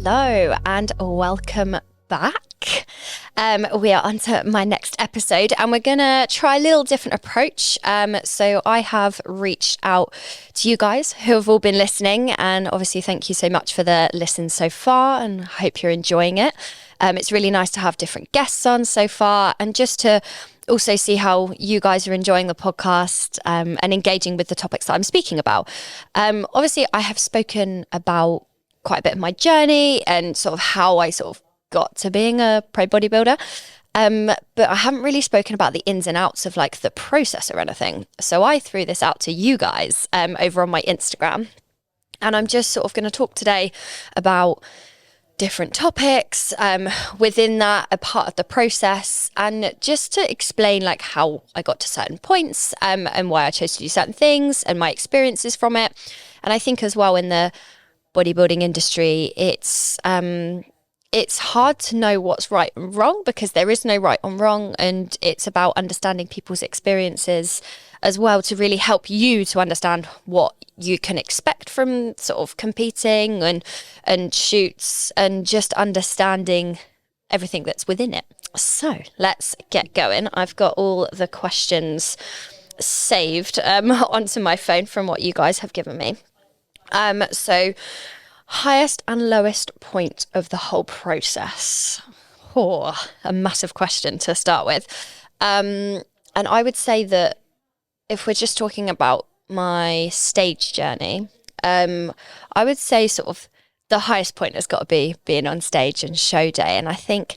Hello and welcome back. We are on to my next episode and we're going to try a little different approach. So I have reached out to you guys who have all been listening, and obviously thank you so much for the listen so far and I hope you're enjoying it. It's really nice to have different guests on so far and just to also see how you guys are enjoying the podcast and engaging with the topics that I'm speaking about. Obviously, I have spoken about quite a bit of my journey and sort of how I sort of got to being a pro bodybuilder. But I haven't really spoken about the ins and outs of like the process or anything. So I threw this out to you guys over on my Instagram. And I'm just sort of going to talk today about different topics within that, a part of the process, and just to explain like how I got to certain points and why I chose to do certain things and my experiences from it. And I think as well in the bodybuilding industry, it's hard to know what's right and wrong because there is no right and wrong, and it's about understanding people's experiences as well to really help you to understand what you can expect from sort of competing and shoots and just understanding everything that's within it. So let's get going. I've got all the questions saved onto my phone from what you guys have given me. So highest and lowest point of the whole process. Oh, a massive question to start with. And I would say that if we're just talking about my stage journey, I would say sort of the highest point has got to be being on stage and show day. And I think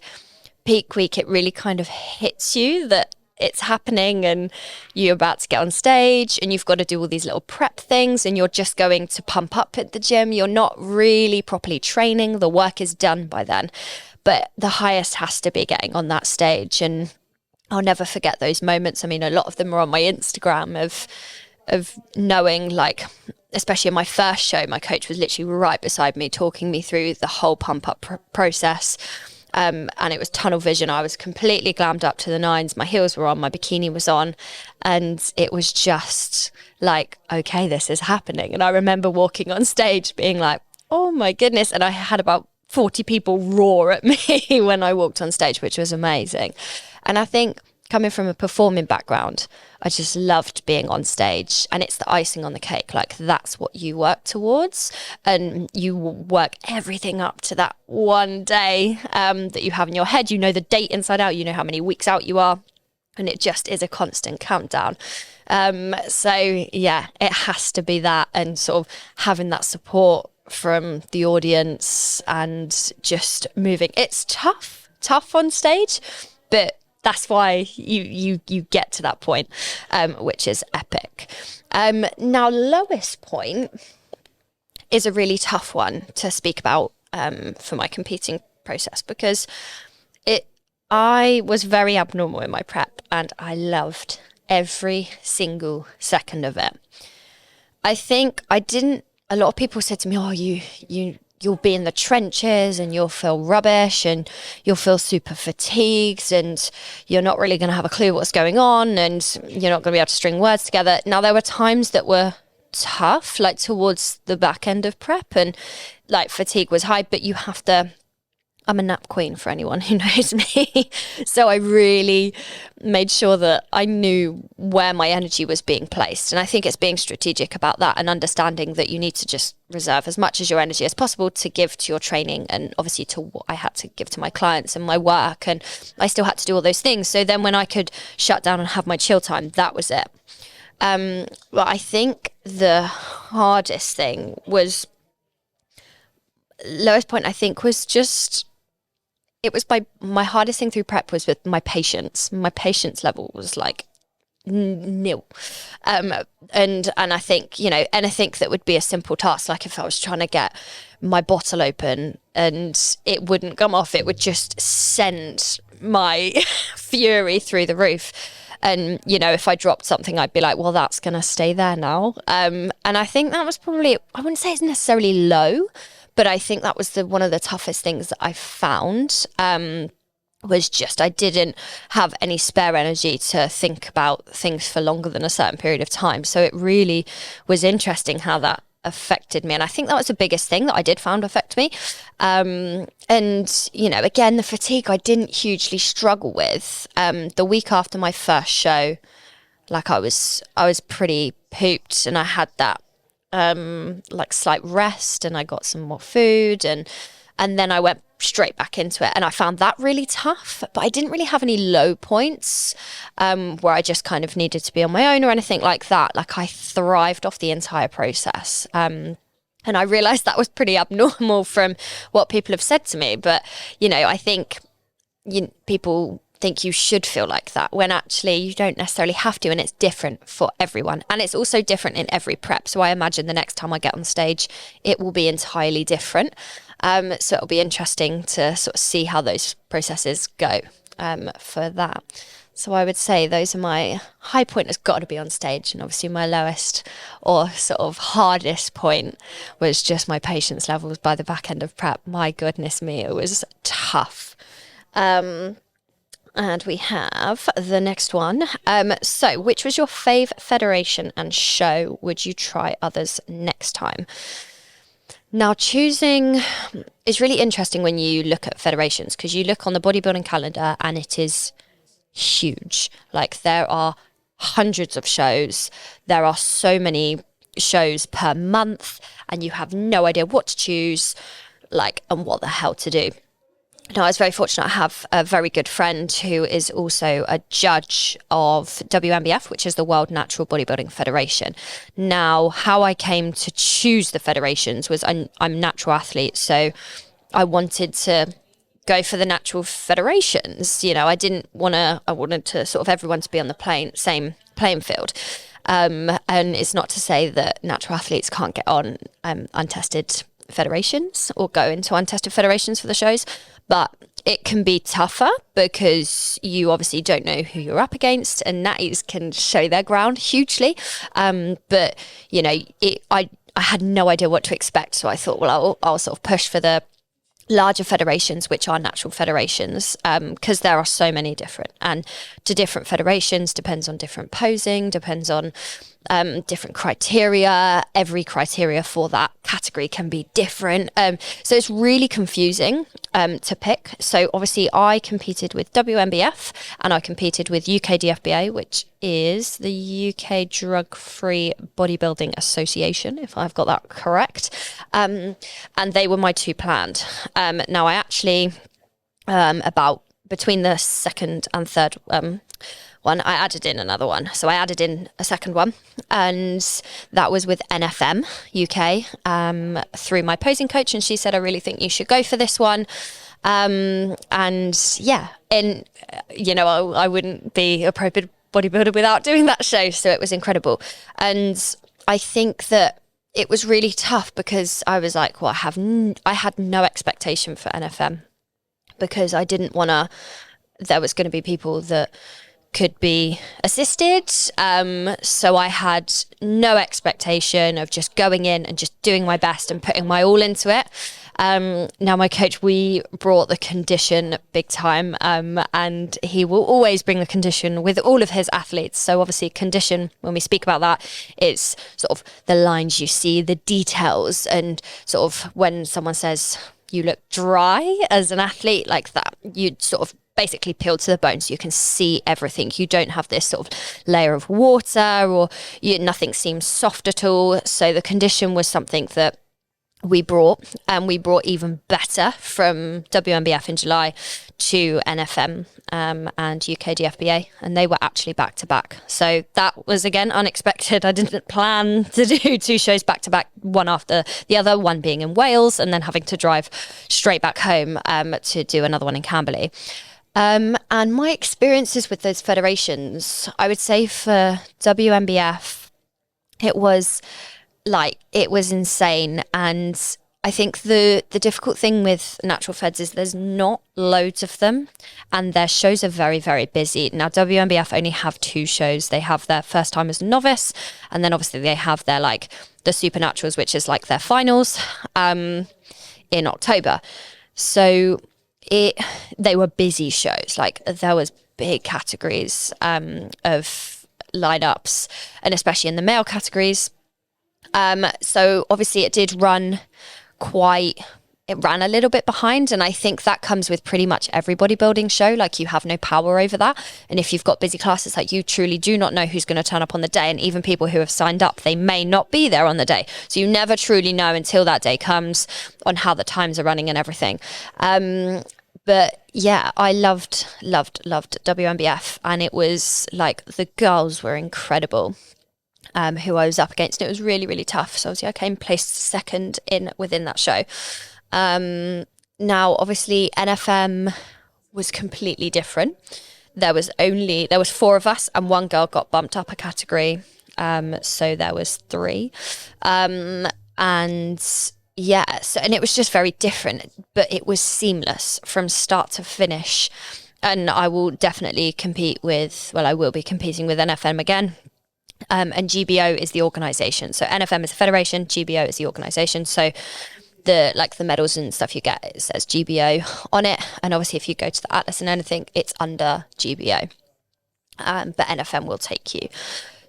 peak week, it really kind of hits you that it's happening and you're about to get on stage and you've got to do all these little prep things and you're just going to pump up at the gym. You're not really properly training. The work is done by then. But the highest has to be getting on that stage, and I'll never forget those moments. I mean, a lot of them are on my Instagram of knowing, like, especially in my first show, my coach was literally right beside me talking me through the whole pump up process. And it was tunnel vision. I was completely glammed up to the nines. My heels were on, my bikini was on, and it was just like, okay, this is happening. And I remember walking on stage being like, oh my goodness. And I had about 40 people roar at me when I walked on stage, which was amazing. And I think coming from a performing background, I just loved being on stage, and it's the icing on the cake. Like, that's what you work towards, and you work everything up to that one day that you have in your head. You know the date inside out, you know how many weeks out you are, and it just is a constant countdown. So yeah, it has to be that, and sort of having that support from the audience and just moving. It's tough on stage, but that's why you get to that point, which is epic. Now, lowest point is a really tough one to speak about for my competing process, because I was very abnormal in my prep and I loved every single second of it. I think a lot of people said to me, oh, you'll be in the trenches and you'll feel rubbish and you'll feel super fatigued and you're not really going to have a clue what's going on and you're not going to be able to string words together. Now, there were times that were tough, like towards the back end of prep, and like fatigue was high, but I'm a nap queen for anyone who knows me. So I really made sure that I knew where my energy was being placed. And I think it's being strategic about that and understanding that you need to just reserve as much as your energy as possible to give to your training, and obviously to what I had to give to my clients and my work. And I still had to do all those things. So then when I could shut down and have my chill time, that was it. But I think the hardest thing was, lowest point I think was just, it was my hardest thing through prep was with my patience. My patience level was like nil. And I think, anything that would be a simple task, like if I was trying to get my bottle open and it wouldn't come off, it would just send my fury through the roof. And, if I dropped something, I'd be like, well, that's going to stay there now. And I think that was probably, I wouldn't say it's necessarily low, but I think that was one of the toughest things that I found, was just I didn't have any spare energy to think about things for longer than a certain period of time. So it really was interesting how that affected me. And I think that was the biggest thing that I did found affect me. And, you know, again, the fatigue I didn't hugely struggle with. The week after my first show, like I was pretty pooped, and I had that like slight rest, and I got some more food, and then I went straight back into it, and I found that really tough. But I didn't really have any low points where I just kind of needed to be on my own or anything like that. Like I thrived off the entire process. And I realized that was pretty abnormal from what people have said to me. But, you know, I think people think you should feel like that, when actually you don't necessarily have to, and it's different for everyone, and it's also different in every prep. So I imagine the next time I get on stage it will be entirely different. So it'll be interesting to sort of see how those processes go for that. So I would say those are my high point, has got to be on stage, and obviously my lowest or sort of hardest point was just my patience levels by the back end of prep. My goodness me, it was tough. And we have the next one. So which was your fave federation and show? Would you try others next time? Now, choosing is really interesting when you look at federations, because you look on the bodybuilding calendar and it is huge. Like there are hundreds of shows. There are so many shows per month, and you have no idea what to choose, like, and what the hell to do. Now, I was very fortunate. I have a very good friend who is also a judge of WNBF, which is the World Natural Bodybuilding Federation. Now, how I came to choose the federations was I'm a natural athlete, so I wanted to go for the natural federations. You know, I wanted to sort of everyone to be on the same playing field. And it's not to say that natural athletes can't get on untested federations or go into untested federations for the shows, but it can be tougher because you obviously don't know who you're up against, and natties can show their ground hugely. But you know, I had no idea what to expect, so I thought, well, I'll sort of push for the larger federations, which are natural federations, because there are so many different, and to different federations depends on different posing, depends on different criteria. Every criteria for that category can be different, so it's really confusing to pick. So obviously I competed with WNBF and I competed with UKDFBA, which is the UK Drug Free Bodybuilding Association, if I've got that correct, and they were my two planned. Now I actually about between the second and third one, I added in another one. So I added in a second one, and that was with NFM UK through my posing coach, and she said, I really think you should go for this one. And yeah, and you know, I wouldn't be a pro bodybuilder without doing that show, so it was incredible. And I think that it was really tough because I was like, well, I had no expectation for NFM, because I didn't want to, there was going to be people that could be assisted. So I had no expectation of just going in and just doing my best and putting my all into it. Now my coach, we brought the condition big time, and he will always bring the condition with all of his athletes. So obviously condition, when we speak about that, it's sort of the lines you see, the details, and sort of when someone says you look dry as an athlete, like that, you sort of basically peeled to the bone, so you can see everything. You don't have this sort of layer of water, or nothing seems soft at all. So the condition was something that we brought, and we brought even better from WNBF in July to NFM and UKDFBA, and they were actually back to back. So that was again unexpected. I didn't plan to do two shows back to back, one after the other, one being in Wales and then having to drive straight back home to do another one in Camberley. And my experiences with those federations, I would say for WNBF, it was insane. And I think the difficult thing with natural feds is there's not loads of them, and their shows are very, very busy. Now, WNBF only have two shows. They have their first time as a novice, and then obviously they have their the Supernaturals, which is like their finals in October. So they were busy shows. Like there was big categories of lineups, and especially in the male categories. So obviously it ran a little bit behind, and I think that comes with pretty much every bodybuilding show. Like, you have no power over that, and if you've got busy classes, like, you truly do not know who's going to turn up on the day, and even people who have signed up, they may not be there on the day, so you never truly know until that day comes on how the times are running and everything. But yeah, I loved WMBF, and it was like, the girls were incredible. Who I was up against, and it was really, really tough. So obviously I came placed second within that show. Now obviously NFM was completely different. There was 4 of us, and 1 girl got bumped up a category. So there was 3. And yeah, and it was just very different, but it was seamless from start to finish. And I will definitely I will be competing with NFM again. And GBO is the organisation. So NFM is the federation, GBO is the organisation. So the medals and stuff you get, it says GBO on it. And obviously if you go to the Atlas and anything, it's under GBO. But NFM will take you.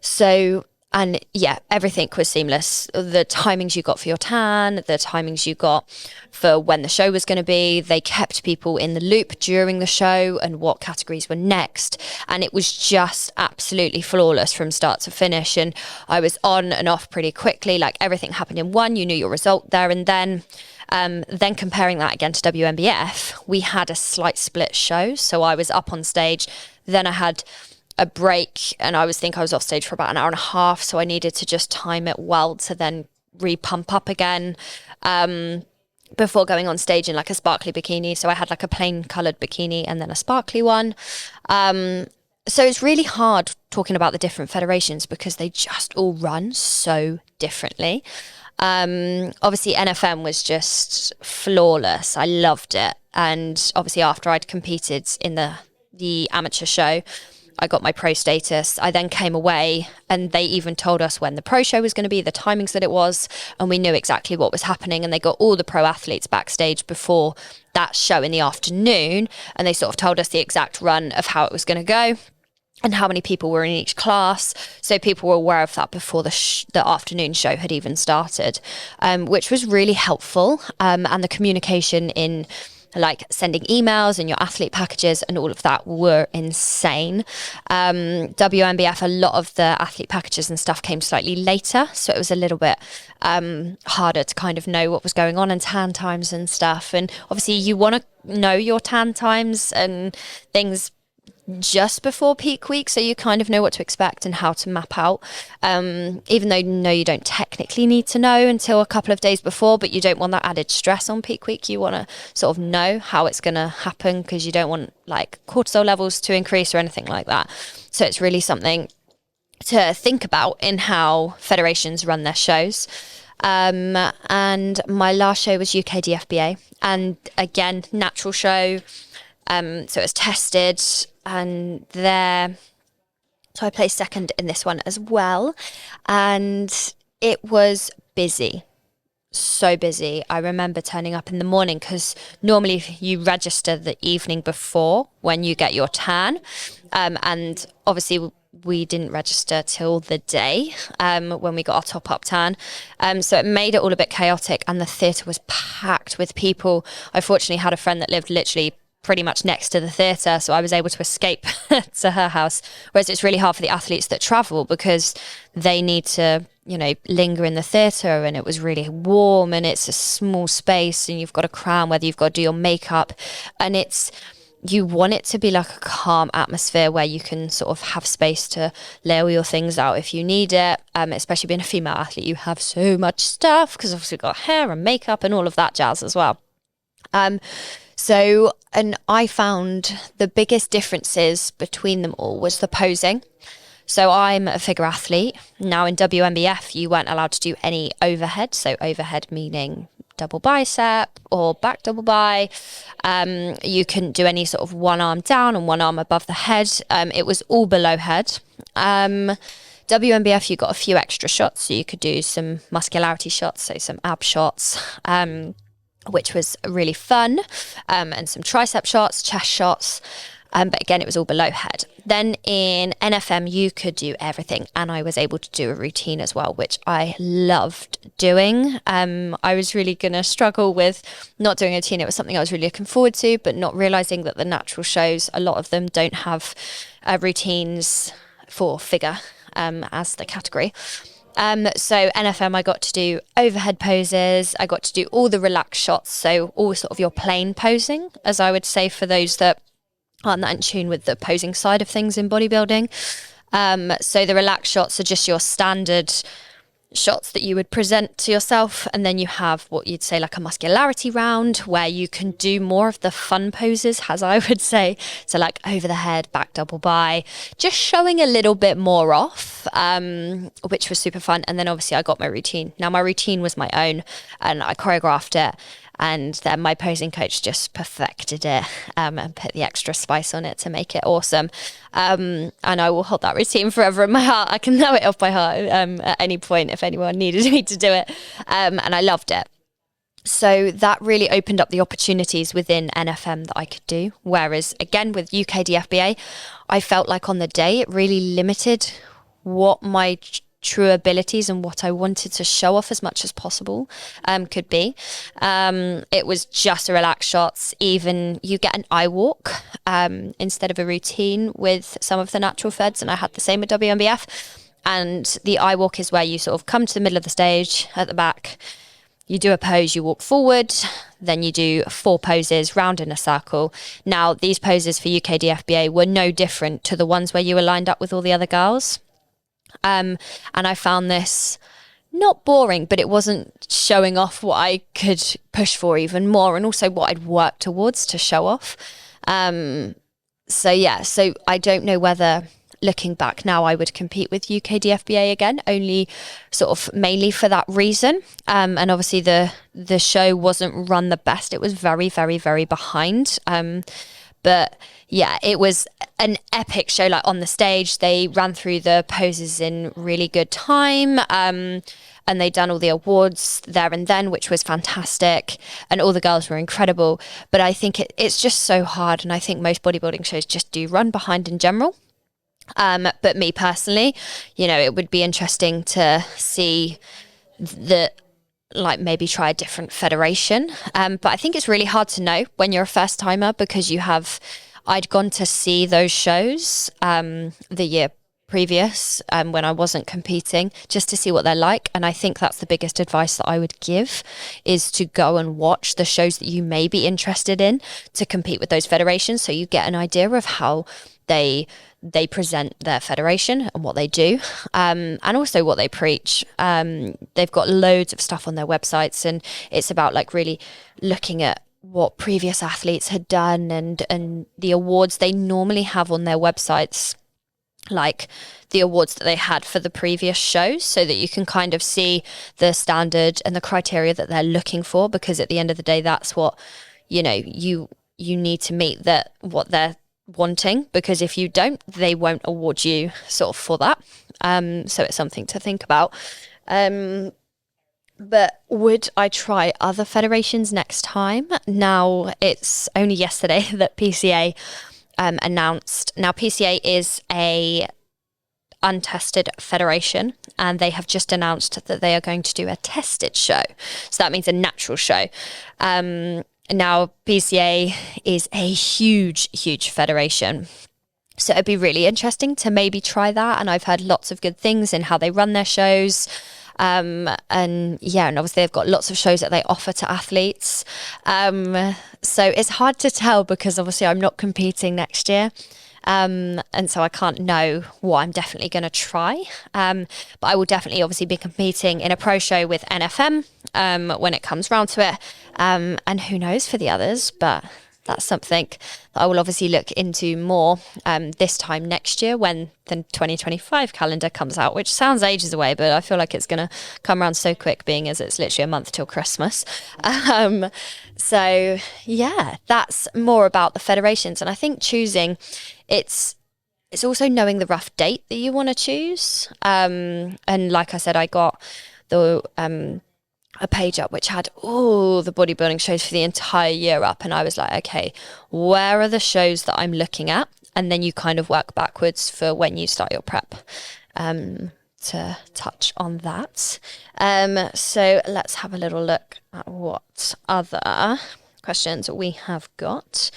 So, and yeah, everything was seamless. The timings you got for your tan, the timings you got for when the show was going to be, they kept people in the loop during the show and what categories were next. And it was just absolutely flawless from start to finish. And I was on and off pretty quickly. Like, everything happened in one, you knew your result there and then. Then comparing that again to WMBF, we had a slight split show. So I was up on stage, then I had a break, and I was off stage for about an hour and a half, so I needed to just time it well to then re-pump up again before going on stage in like a sparkly bikini. So I had like a plain coloured bikini and then a sparkly one. So it's really hard talking about the different federations because they just all run so differently. Obviously NFM was just flawless. I loved it. And obviously after I'd competed in the amateur show, I got my pro status. I then came away, and they even told us when the pro show was going to be, the timings that it was, and we knew exactly what was happening. And they got all the pro athletes backstage before that show in the afternoon, and they sort of told us the exact run of how it was going to go and how many people were in each class. So people were aware of that before the afternoon show had even started, which was really helpful. And the communication in like sending emails and your athlete packages and all of that were insane. WMBF, a lot of the athlete packages and stuff came slightly later, so it was a little bit harder to kind of know what was going on and tan times and stuff. And obviously you want to know your tan times and things just before peak week, so you kind of know what to expect and how to map out, even though you don't technically need to know until a couple of days before, but you don't want that added stress on peak week. You want to sort of know how it's going to happen because you don't want like cortisol levels to increase or anything like that. So it's really something to think about in how federations run their shows. And my last show was UK DFBA, and again, natural show. So it was tested, and so I placed second in this one as well, and it was busy, so busy. I remember turning up in the morning because normally you register the evening before when you get your tan, and obviously we didn't register till the day when we got our top up tan, so it made it all a bit chaotic, and the theatre was packed with people. I fortunately had a friend that lived literally pretty much next to the theatre, so I was able to escape to her house, whereas it's really hard for the athletes that travel because they need to, linger in the theatre, and it was really warm and it's a small space and you've got to cram whether you've got to do your makeup, and you want it to be like a calm atmosphere where you can sort of have space to lay all your things out if you need it, especially being a female athlete. You have so much stuff because obviously you've got hair and makeup and all of that jazz as well. So, and I found the biggest differences between them all was the posing. So I'm a figure athlete. Now in WMBF, you weren't allowed to do any overhead. So overhead meaning double bicep or back double bi. You couldn't do any sort of one arm down and one arm above the head. It was all below head. WMBF, you got a few extra shots. So you could do some muscularity shots, so some ab shots, which was really fun, and some tricep shots, chest shots. But again, it was all below head. Then in NFM, you could do everything. And I was able to do a routine as well, which I loved doing. I was really going to struggle with not doing a routine. It was something I was really looking forward to, but not realizing that the natural shows, a lot of them don't have routines for figure as the category. So NFM, I got to do overhead poses. I got to do all the relaxed shots. So all sort of your plane posing, as I would say, for those that aren't that in tune with the posing side of things in bodybuilding. So the relaxed shots are just your standard shots that you would present to yourself, and then you have what you'd say like a muscularity round where you can do more of the fun poses, as I would say, so like over the head, back double bi, just showing a little bit more off, which was super fun. And then obviously I got my routine. Now my routine was my own and I choreographed it, and then my posing coach just perfected it and put the extra spice on it to make it awesome. And I will hold that routine forever in my heart. I can know it off by heart at any point if anyone needed me to do it. And I loved it. So that really opened up the opportunities within NFM that I could do. Whereas again, with UK DFBA, I felt like on the day it really limited what my true abilities and what I wanted to show off as much as possible could be. It was just a relaxed shots. Even you get an eye walk instead of a routine with some of the natural feds, and I had the same with WMBF. And the eye walk is where you sort of come to the middle of the stage at the back, you do a pose, you walk forward, then you do 4 poses round in a circle. Now these poses for UK DFBA were no different to the ones where you were lined up with all the other girls. And I found this not boring, but it wasn't showing off what I could push for even more, and also what I'd worked towards to show off. So I don't know whether, looking back now, I would compete with UK DFBA again, only sort of mainly for that reason. And obviously the show wasn't run the best. It was very, very, very behind. But yeah, it was an epic show. Like on the stage, they ran through the poses in really good time. And they'd done all the awards there and then, which was fantastic. And all the girls were incredible. But I think it's just so hard. And I think most bodybuilding shows just do run behind in general. But me personally, it would be interesting to see maybe try a different federation. But I think it's really hard to know when you're a first timer, because I'd gone to see those shows the year previous when I wasn't competing, just to see what they're like. And I think that's the biggest advice that I would give, is to go and watch the shows that you may be interested in to compete with those federations, so you get an idea of how they present their federation and what they do, and also what they preach. They've got loads of stuff on their websites, and it's about like really looking at what previous athletes had done and the awards they normally have on their websites, like the awards that they had for the previous shows, so that you can kind of see the standard and the criteria that they're looking for, because at the end of the day, that's what you need to meet what they're wanting, because if you don't, they won't award you sort of for that. So it's something to think about. But would I try other federations next time? Now, it's only yesterday that PCA announced. Now, PCA is a untested federation, and they have just announced that they are going to do a tested show. So that means a natural show. Now, PCA is a huge, huge federation. So it'd be really interesting to maybe try that. And I've heard lots of good things in how they run their shows. And obviously they've got lots of shows that they offer to athletes. So it's hard to tell, because obviously I'm not competing next year. And so I can't know what I'm definitely going to try. But I will definitely obviously be competing in a pro show with NFM when it comes round to it. And who knows for the others, but that's something that I will obviously look into more this time next year when the 2025 calendar comes out, which sounds ages away, but I feel like it's going to come around so quick, being as it's literally a month till Christmas. So yeah, that's more about the federations. And I think choosing, it's also knowing the rough date that you want to choose. And like I said, I got a page up which had all the bodybuilding shows for the entire year up. And I was like, okay, where are the shows that I'm looking at? And then you kind of work backwards for when you start your prep, to touch on that. So let's have a little look at what other questions we have got.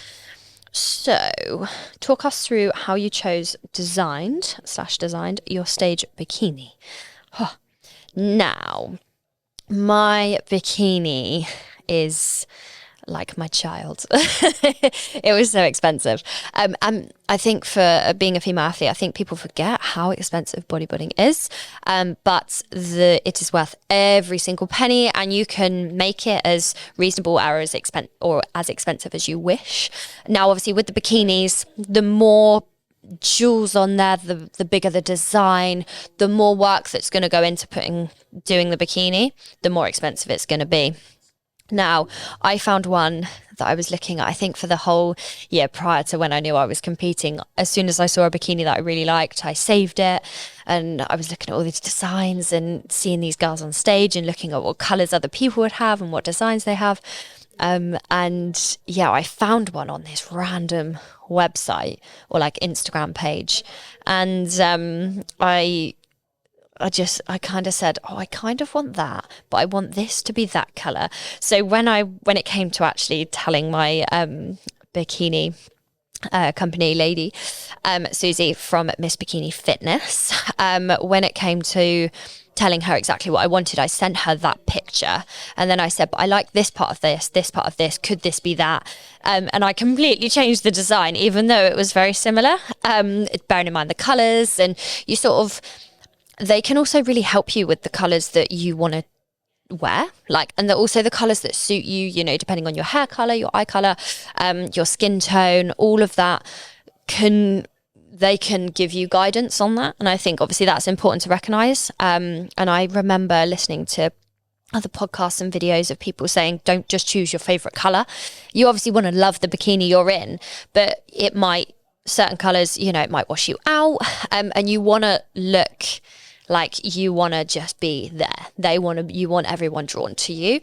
So talk us through how you designed your stage bikini. Oh, now, my bikini is like my child. It was so expensive. And I think for being a female athlete, I think people forget how expensive bodybuilding is. But it is worth every single penny, and you can make it as reasonable or as expensive as you wish. Now, obviously, with the bikinis, the more jewels on there, the bigger the design, the more work that's going to go into doing the bikini, the more expensive it's going to be. Now, I found one that I was looking at, I think for the whole year prior to when I knew I was competing. As soon as I saw a bikini that I really liked, I saved it, and I was looking at all these designs and seeing these girls on stage and looking at what colours other people would have and what designs they have. And yeah, I found one on this random website or like Instagram page, and I kind of said, oh, I kind of want that, but I want this to be that color. So when it came to actually telling my bikini company lady, Susie from Miss Bikini Fitness, when it came to telling her exactly what I wanted, I sent her that picture, and then I said, but I like this part of this part of this, could this be that? And I completely changed the design, even though it was very similar, bearing in mind the colors, and you sort of, they can also really help you with the colors that you want to wear, and also the colors that suit you, depending on your hair color, your eye color, your skin tone, all of that they can give you guidance on that. And I think obviously that's important to recognize. And I remember listening to other podcasts and videos of people saying, don't just choose your favorite color. You obviously want to love the bikini you're in, but certain colors, it might wash you out. And you want to look like you want to just be there. You want everyone drawn to you.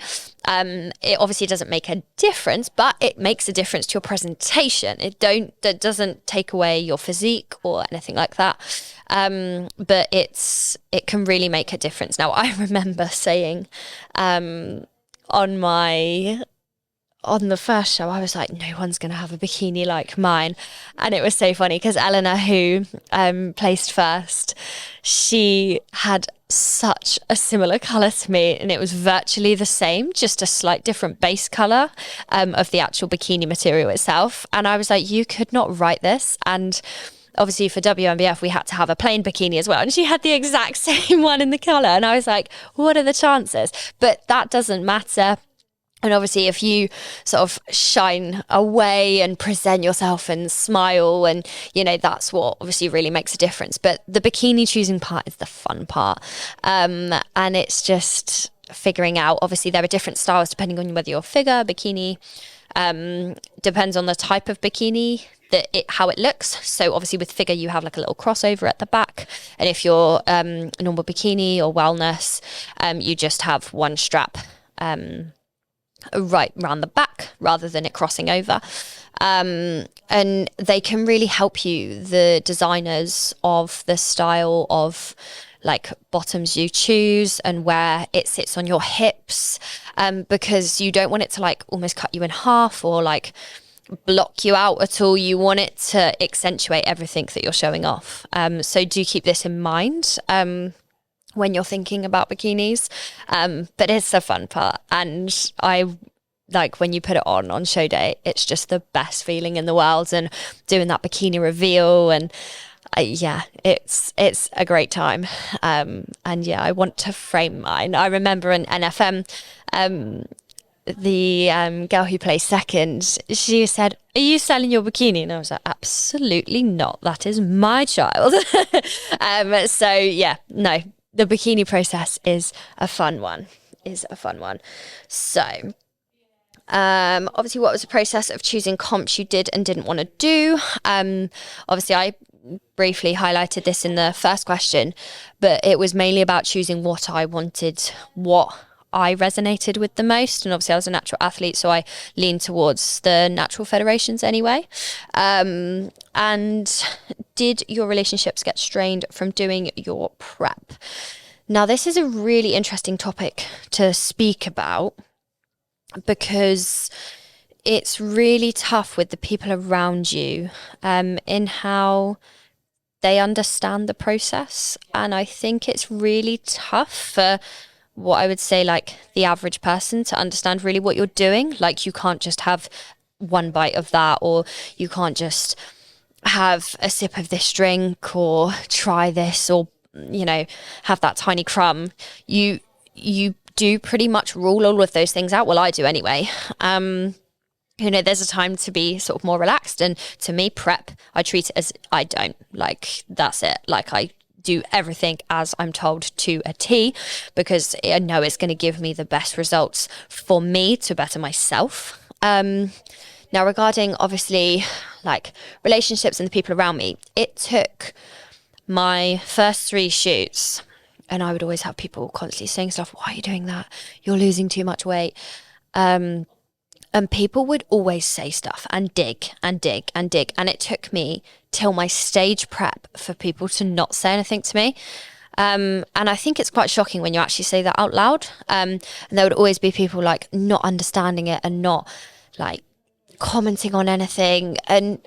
It obviously doesn't make a difference, but it makes a difference to your presentation. That doesn't take away your physique or anything like that. But it can really make a difference. Now, I remember saying, on the first show, I was like, no one's going to have a bikini like mine. And it was so funny because Eleanor, who placed first, she had such a similar colour to me, and it was virtually the same, just a slight different base colour of the actual bikini material itself. And I was like, you could not write this. And obviously for WMBF, we had to have a plain bikini as well. And she had the exact same one in the colour. And I was like, what are the chances? But that doesn't matter. And obviously, if you sort of shine away and present yourself and smile, and, that's what obviously really makes a difference. But the bikini choosing part is the fun part. And it's just figuring out, obviously, there are different styles depending on whether you're figure, bikini, depends on the type of bikini, how it looks. So obviously with figure, you have like a little crossover at the back. And if you're a normal bikini or wellness, you just have one strap right round the back rather than it crossing over. And they can really help you, the designers, of the style of bottoms you choose and where it sits on your hips, because you don't want it to almost cut you in half or block you out at all. You want it to accentuate everything that you're showing off. So do keep this in mind when you're thinking about bikinis, but it's the fun part. And I when you put it on show day, it's just the best feeling in the world, and doing that bikini reveal, and it's a great time. And I want to frame mine. I remember in NFM, the girl who placed second, she said, are you selling your bikini? And I was like, absolutely not, that is my child. No, the bikini process is a fun one. So, obviously, what was the process of choosing comps you did and didn't want to do? Obviously, I briefly highlighted this in the first question, but it was mainly about choosing what I wanted, what I resonated with the most. And obviously I was a natural athlete, so I leaned towards the natural federations anyway. And did your relationships get strained from doing your prep? Now, this is a really interesting topic to speak about because it's really tough with the people around you in how they understand the process. And I think it's really tough for what I would say like the average person to understand really what you're doing. Like you can't just have one bite of that, or you can't just have a sip of this drink or try this, or have that tiny crumb. You do pretty much rule all of those things out. Well, I do anyway. There's a time to be sort of more relaxed, and to me, prep, I treat it as I don't, like, that's it. Like, I do everything as I'm told to a T, because I know it's going to give me the best results for me to better myself. Now, regarding obviously like relationships and the people around me, it took my first 3 shoots, and I would always have people constantly saying stuff, why are you doing that? You're losing too much weight. And people would always say stuff and dig and dig and dig. And it took me till my stage prep for people to not say anything to me. And I think it's quite shocking when you actually say that out loud. And there would always be people like not understanding it and not like commenting on anything. And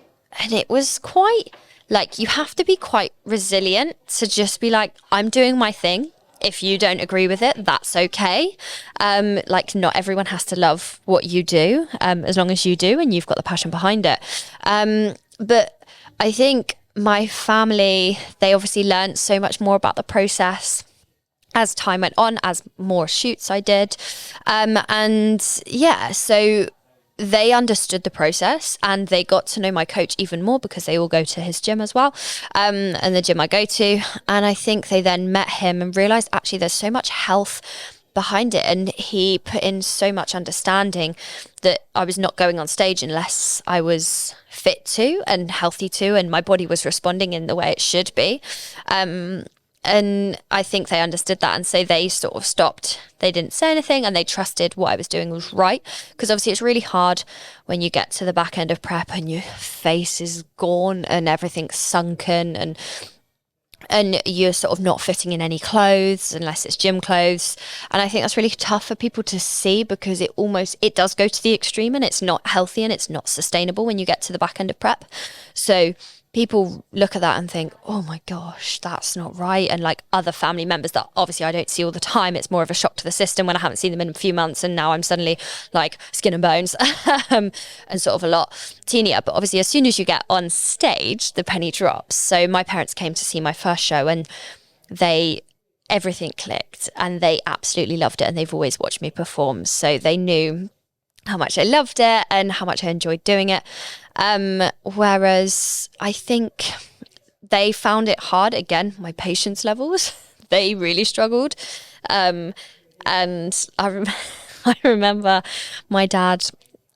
it was quite like, you have to be quite resilient to just be like, I'm doing my thing. If you don't agree with it, that's okay. Like not everyone has to love what you do, as long as you do and you've got the passion behind it. But I think my family, they obviously learned so much more about the process as time went on, as more shoots I did. And yeah, so they understood the process, and they got to know my coach even more because they all go to his gym as well, and the gym I go to. And I think they then met him and realized actually there's so much health behind it, and he put in so much understanding that I was not going on stage unless I was fit to and healthy to, and my body was responding in the way it should be. And I think they understood that, and so they sort of stopped. They didn't say anything, and they trusted what I was doing was right. Because obviously it's really hard when you get to the back end of prep and your face is gone and everything's sunken, and you're sort of not fitting in any clothes unless it's gym clothes. And I think that's really tough for people to see, because it does go to the extreme, and it's not healthy and it's not sustainable when you get to the back end of prep. So people look at that and think, oh my gosh, that's not right. And like other family members that obviously I don't see all the time, it's more of a shock to the system when I haven't seen them in a few months, and now I'm suddenly like skin and bones and sort of a lot teenier. But obviously as soon as you get on stage, the penny drops. So my parents came to see my first show, and everything clicked, and they absolutely loved it, and they've always watched me perform, so they knew how much I loved it and how much I enjoyed doing it. Whereas I think they found it hard. Again, my patience levels, they really struggled. And I remember my dad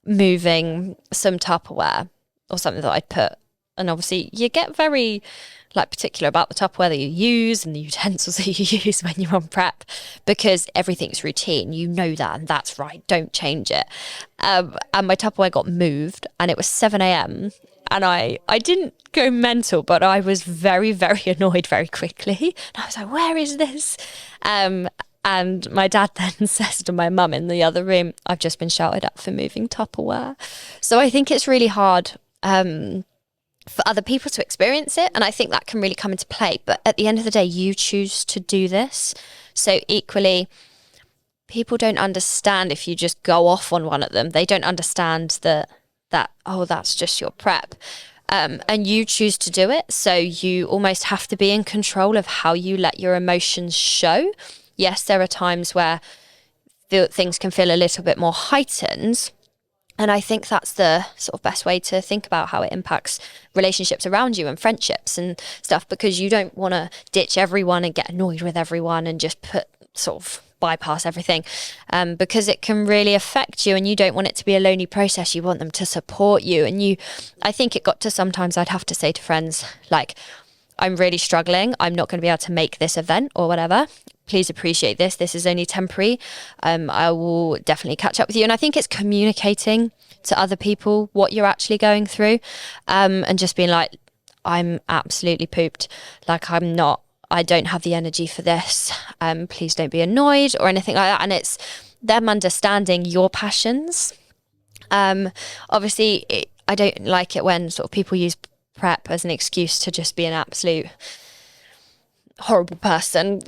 moving some Tupperware or something that I'd put. And obviously you get very like particular about the Tupperware that you use and the utensils that you use when you're on prep, because everything's routine. You know that, and that's right. Don't change it. And my Tupperware got moved, and it was 7 a.m. And I didn't go mental, but I was very, very annoyed very quickly. And I was like, where is this? And my dad then says to my mum in the other room, I've just been shouted at for moving Tupperware. So I think it's really hard for other people to experience it, and I think that can really come into play. But at the end of the day, you choose to do this. So equally, people don't understand if you just go off on one at them. They don't understand that oh, that's just your prep, and you choose to do it. So you almost have to be in control of how you let your emotions show. Yes, there are times where things can feel a little bit more heightened. And I think that's the sort of best way to think about how it impacts relationships around you and friendships and stuff, because you don't want to ditch everyone and get annoyed with everyone and just bypass everything, because it can really affect you, and you don't want it to be a lonely process. You want them to support you. And I think it got to sometimes I'd have to say to friends, like, I'm really struggling. I'm not going to be able to make this event or whatever, please appreciate this. This is only temporary. I will definitely catch up with you. And I think it's communicating to other people what you're actually going through, and just being like, I'm absolutely pooped. Like, I don't have the energy for this. Please don't be annoyed or anything like that. And it's them understanding your passions. Obviously, I don't like it when sort of people use prep as an excuse to just be an absolute horrible person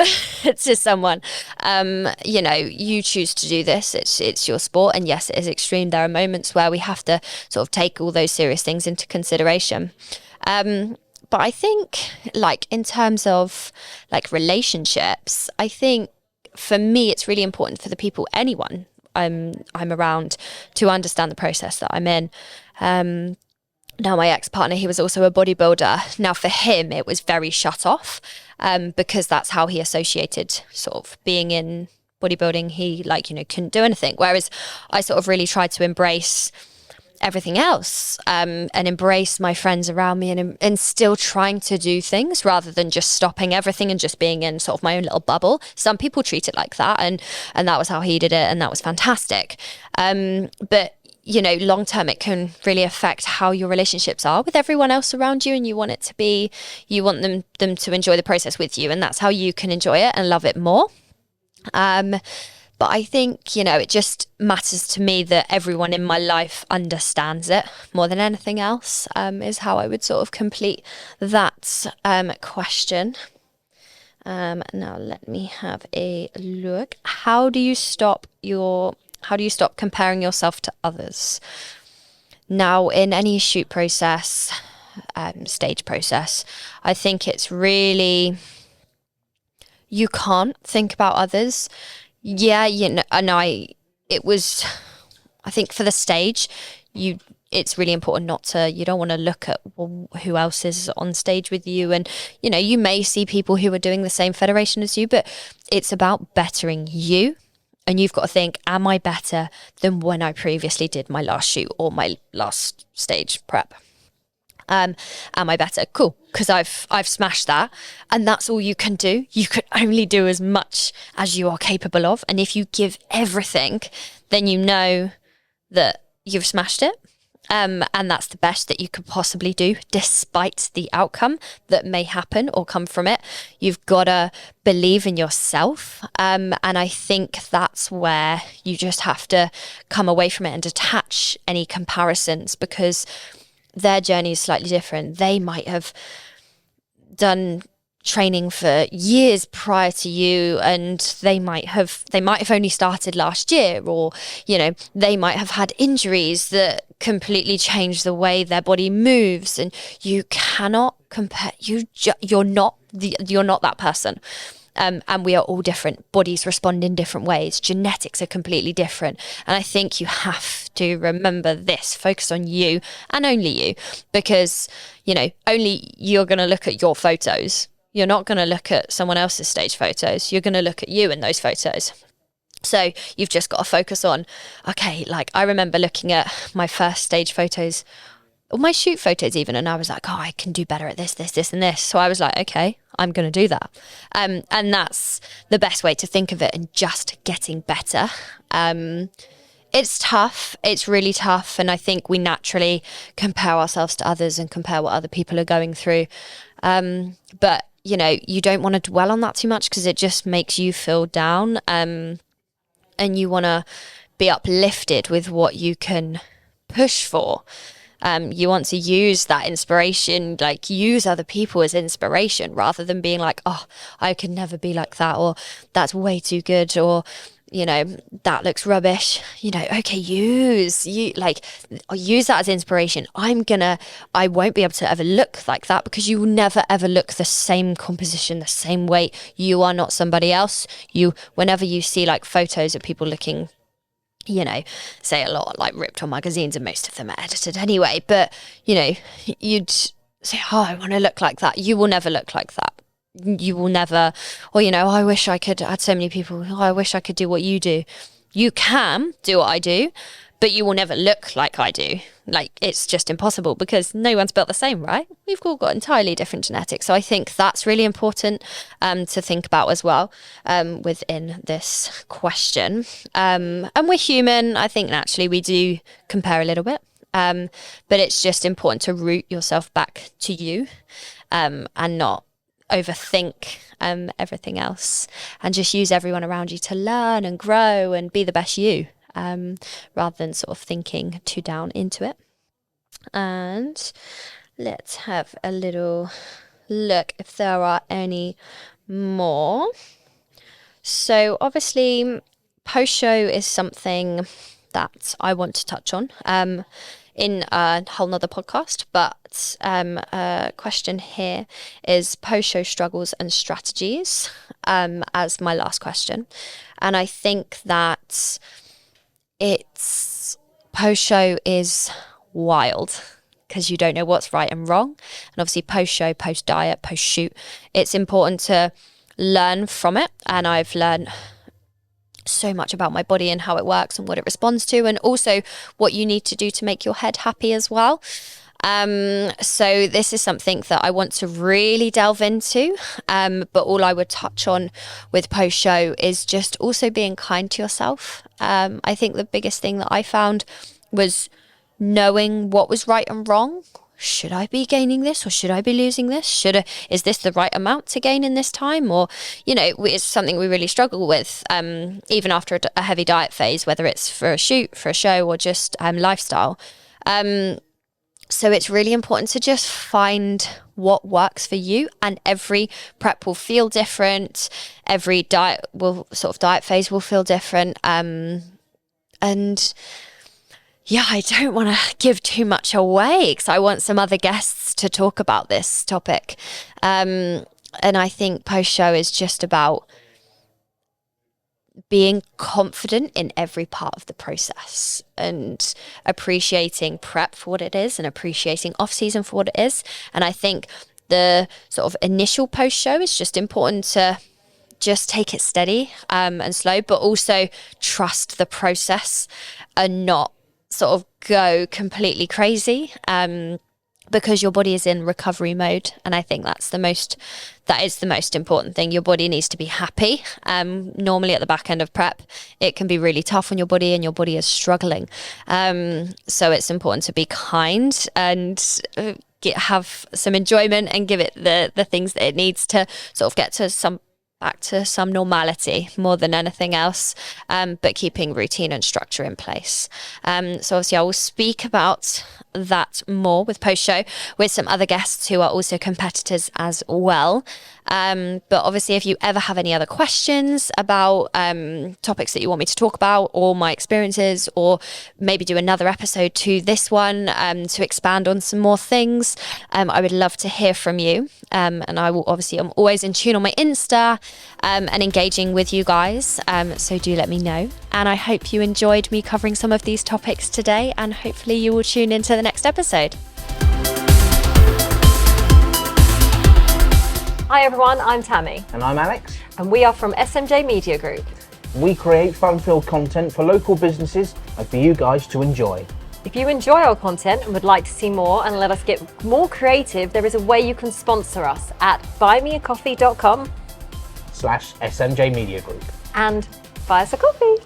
to someone. You choose to do this. It's your sport, and yes, it is extreme. There are moments where we have to sort of take all those serious things into consideration. But I think, like, in terms of like relationships, I think for me it's really important for the people, anyone I'm around, to understand the process that I'm in. Now, my ex-partner, he was also a bodybuilder. Now, for him, it was very shut off, because that's how he associated sort of being in bodybuilding. He couldn't do anything. Whereas I sort of really tried to embrace everything else, and embrace my friends around me, and still trying to do things rather than just stopping everything and just being in sort of my own little bubble. Some people treat it like that, and that was how he did it, and that was fantastic. But long term, it can really affect how your relationships are with everyone else around you, and you want them to enjoy the process with you, and that's how you can enjoy it and love it more. But I think, it just matters to me that everyone in my life understands it more than anything else, is how I would sort of complete that question. Now let me have a look. How do you stop comparing yourself to others? Now, in any shoot process, stage process, I think it's really, you can't think about others. Yeah, I think for the stage, it's really important you don't want to look at who else is on stage with you. And, you may see people who are doing the same federation as you, but it's about bettering you. And you've got to think, am I better than when I previously did my last shoot or my last stage prep? Am I better? Cool. Because I've smashed that, and that's all you can do. You can only do as much as you are capable of. And if you give everything, then you know that you've smashed it. And that's the best that you could possibly do, despite the outcome that may happen or come from it. You've got to believe in yourself. And I think that's where you just have to come away from it and detach any comparisons, because their journey is slightly different. They might have done training for years prior to you, and they might have only started last year, or they might have had injuries that completely change the way their body moves, and you cannot compare. You're not that person. And we are all different. Bodies respond in different ways. Genetics are completely different. And I think you have to remember this. Focus on you and only you. Because, only you're going to look at your photos. You're not going to look at someone else's stage photos. You're going to look at you in those photos. So you've just got to focus on, okay, like I remember looking at my first stage photos, or my shoot photos even, and I was like, oh, I can do better at this, and this. So I was like, okay, I'm going to do that. And that's the best way to think of it, and just getting better. It's tough. It's really tough. And I think we naturally compare ourselves to others and compare what other people are going through. But, you don't want to dwell on that too much, because it just makes you feel down. And you want to be uplifted with what you can push for. You want to use that inspiration, like use other people as inspiration, rather than being like, oh, I could never be like that, or that's way too good, or that looks rubbish. Okay, use that as inspiration. I won't be able to ever look like that, because you will never ever look the same composition, the same weight. You are not somebody else. Whenever you see like photos of people looking, say a lot like ripped on magazines, and most of them are edited anyway, but you'd say, oh, I want to look like that. You will never look like that. You will never, or I wish I had so many people, oh, I wish I could do what you do. You can do what I do, but you will never look like I do. Like, it's just impossible because no one's built the same, right? We've all got entirely different genetics. So I think that's really important to think about as well within this question. And we're human. I think naturally we do compare a little bit. But it's just important to root yourself back to you and not overthink everything else, and just use everyone around you to learn and grow and be the best you, rather than sort of thinking too down into it. And let's have a little look if there are any more. So obviously post-show is something that I want to touch on in a whole nother podcast, but a question here is post-show struggles and strategies as my last question. And I think that it's post-show is wild because you don't know what's right and wrong. And obviously post-show, post-diet, post-shoot, it's important to learn from it. And I've learned so much about my body and how it works and what it responds to, and also what you need to do to make your head happy as well. So this is something that I want to really delve into, but all I would touch on with post-show is just also being kind to yourself. I think the biggest thing that I found was knowing what was right and wrong. Should I be gaining this or should I be losing this? Is this the right amount to gain in this time? Or, it's something we really struggle with, even after a heavy diet phase, whether it's for a shoot, for a show, or just lifestyle. So it's really important to just find what works for you, and every prep will feel different. Every diet phase will feel different. And yeah, I don't want to give too much away because I want some other guests to talk about this topic. And I think post-show is just about being confident in every part of the process and appreciating prep for what it is and appreciating off-season for what it is. And I think the sort of initial post-show is just important to just take it steady and slow, but also trust the process and not sort of go completely crazy, because your body is in recovery mode. And I think that is the most important thing. Your body needs to be happy. Normally at the back end of prep, it can be really tough on your body and your body is struggling. So it's important to be kind and have some enjoyment and give it the things that it needs to sort of get to back to some normality more than anything else, but keeping routine and structure in place. So obviously I will speak about that more with post-show with some other guests who are also competitors as well. But obviously if you ever have any other questions about topics that you want me to talk about, or my experiences, or maybe do another episode to this one to expand on some more things, I would love to hear from you. And I'm always in tune on my Insta and engaging with you guys. So do let me know. And I hope you enjoyed me covering some of these topics today, and hopefully you will tune into the next episode. Hi everyone, I'm Tammy. And I'm Alex. And we are from SMJ Media Group. We create fun-filled content for local businesses and for you guys to enjoy. If you enjoy our content and would like to see more and let us get more creative, there is a way you can sponsor us at buymeacoffee.com/SMJ Media Group. and buy us a coffee.